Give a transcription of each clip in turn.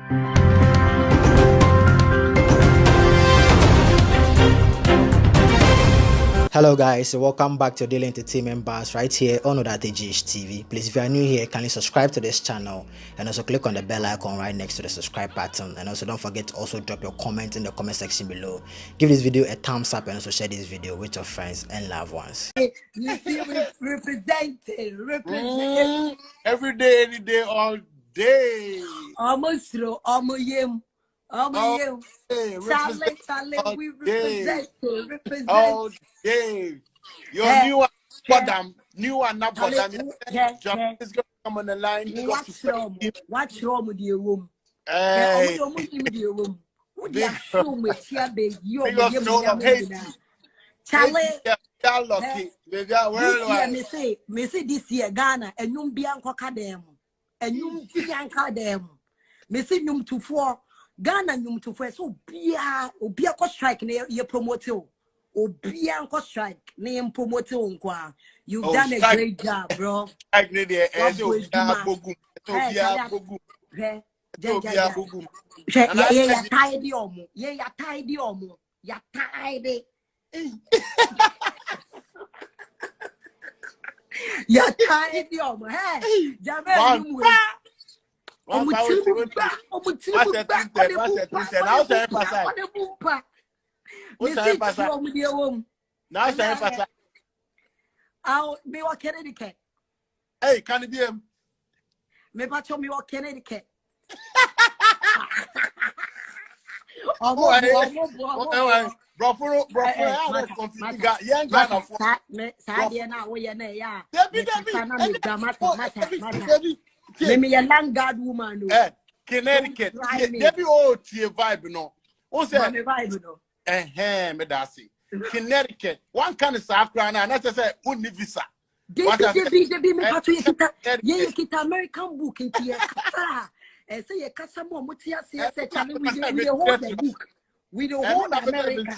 Hello guys, welcome back to Daily Entertainment Bars right here on GH TV. Please, if you are new here, kindly subscribe to this channel and also click on the bell icon right next to the subscribe button. And also don't forget to also drop your comment in the comment section below. Give this video a thumbs up and also share this video with your friends and loved ones. You see, representing. Every day, any day, all day. Almost through, almost you. Charlie, we represent. All day. Your new one, madam, new one, not madam. John is going to come on the line. What's wrong with your room? Hey. Charlie, me say this year Ghana and you be uncle Cadem and you be uncle them. Me say num to 4 Ghana num to 4 so be a strike near your promoter. Obianko strike name promoting kwa. You've done a great job, bro. You're tidy. You're tired, hey, Jamel. I'll be what Connecticut. Hey, can it be him? Maybe I told me what Connecticut. Maybe a landguard woman. Connecticut. Debbie old vibe, no. What's that? Medasi. Connecticut. One kind of South Carolina, and that's a only visa. American book in here. And say a customer mutia says we hold the book. We don't hold America.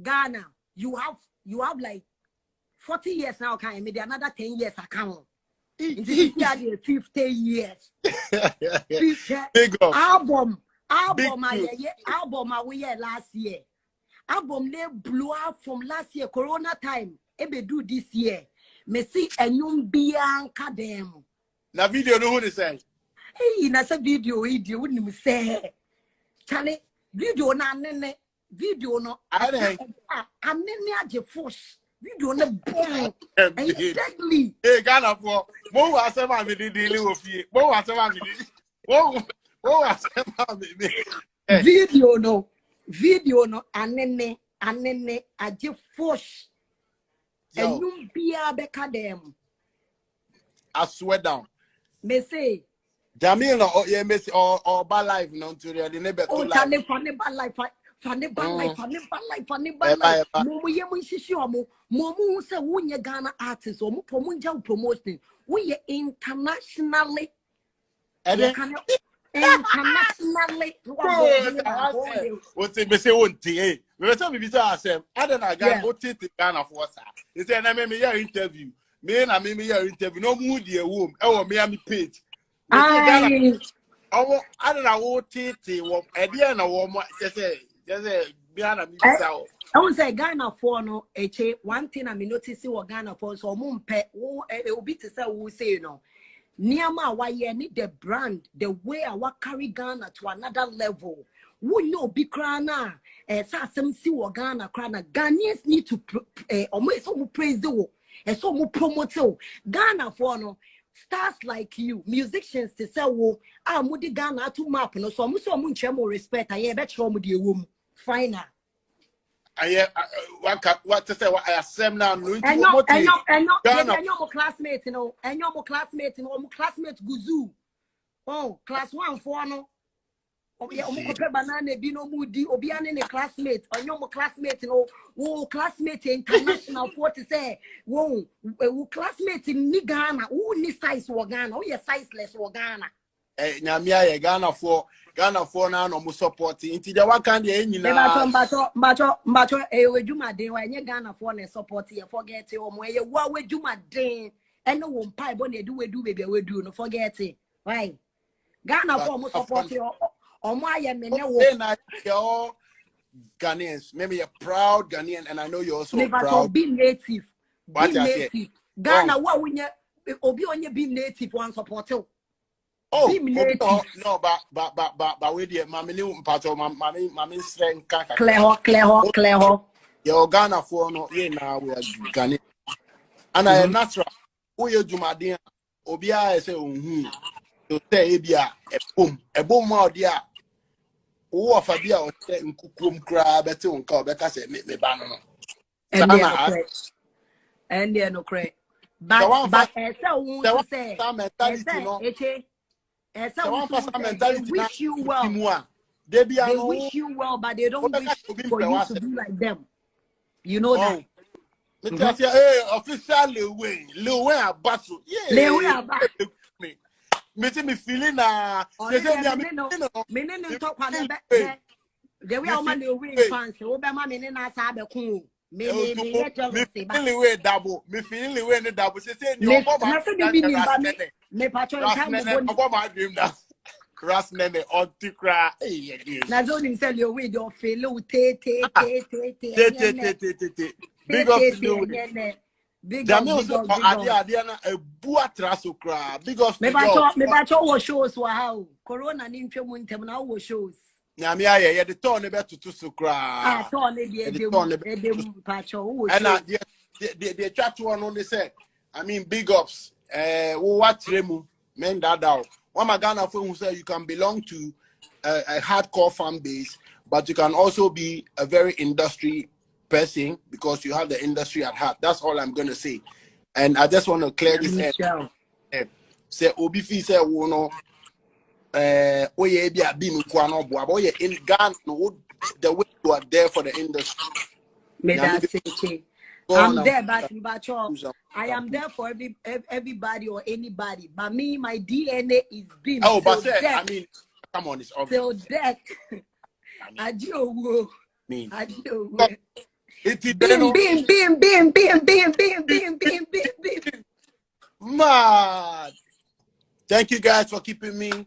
Ghana, you have like 40 years now, can maybe another 10 years account. 50 years. Album we had last year. Album they blew out from last year, Corona time. Ebe do this year. Me see a new bianca dem. Na video no who say. Hey, na say video wouldn't me say. Charlie, video na nene. Video no. I'm nene aje force. Video no boom. Exactly. Hey, Ghana for. Mo wa say ma me di dealing with you. Mo wa say ma me di. Mo wa say ma me. Video no. Anene aje force. And you be a becker them. I swear down. Me say Jamil or yeah, Messi or bad life no to the neighbor. Oh, funny bad life. Momo ye mun shishi omo. Momo say wunye Ghana artist or promunja promoting. We internationally. Internationally. What say me say one thing? Me say me bisa asem. I don't know Ghana for us. He say na me your interview. Me your interview. No mood ye womb. Me am page. I don't know what titi. What idea na wo just behind me. I won't say Ghana for no. One thing I me notice what Ghana for so mumpe. It will be to say we say no. Niama why you need the brand, the way I want carry Ghana to another level. We know big crana, some see what Ghana crana. Ghanaians need to almost so praise the world and so more promote Ghana for no stars like you, musicians to say, "Oh, I'm with Ghana to map no so much more respect. I bet from with your room final." What to say? What I assume now? No, and your classmates, you know, and your classmates, classmates Guzu. Oh, class 1 4 no. Banana be no moody, Obian in a classmate, or your classmates, you know, classmates international for to say, classmates in Ghana, who need size or Ghana, or your sizeless or Ghana. Nyamia ye Ghana for now no supporting. Inti the one kind ye nyina. Mbacho we juma den wa nye Ghana for na support ye forget it omo ye wa we juma den ene wo mpa bo na we do baby we do no forget it. Right? Ghana for mo support ye omo aye me ne wo. You're Ghanaians, maybe you're proud Ghanaian, and I know you're also proud. Be native. What Be native. Ghana what we obi onye be native one support you. Oh, no, but we dear, mammy, new part of mammy strength. Clear. You're Ghana for no, yeah, now we are Ghanaian. And I am natural. Oh, you do my dear. Obia, I say, to say, a boom out there. Oh, Fabia, or say, Kukum crab, better on call, because say, me banana. And there no credit. But as I want to say, they wish you well. They wish you well, but they don't wish for you to be like them. You know that. Hey, officially, Lil Wayne a battle. Yeah, Lil Wayne a battle. Me feeling na. Me talk about that. The way I'm Lil Wayne fans, Obama me na sa be kun. Me feeling way double. Me feeling way double. Say no more. Me patron time go my dream now. Cross nene on to cry. Na zo ni say Lil Wayne don fail te. Big up to you. Big up. Adiana a bua traso cry. Big up. Me bacho wo shows wa how. Corona ni ntwe mu ntem na wo shows. Nyamia ye the turn be to so cry. Turn the pacho wo. And the chat one only say, I mean big ups. What remu men that out. One Ghana for who say you can belong to a hardcore fan base, but you can also be a very industry person because you have the industry at heart. That's all I'm gonna say. And I just want to clear this air. Say Obifi say wono oye bi abi mu kwa no boa boy in Ghana the way you are there for the industry. I'm there, but I am there for everybody or anybody. But me, my DNA is being. Oh, but say, I mean, come on, it's obvious. So that Adio. Beam. Man, thank you guys for keeping me.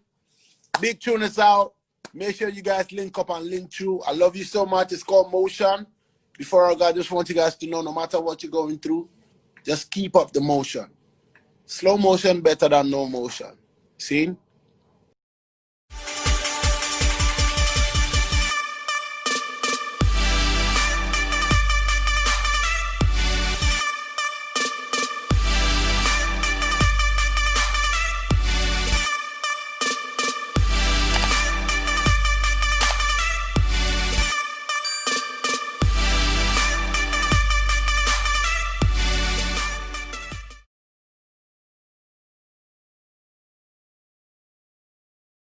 Big tune is out. Make sure you guys link up and link through. I love you so much. It's called Motion. Before I go, I just want you guys to know, no matter what you're going through, just keep up the motion. Slow motion better than no motion. See?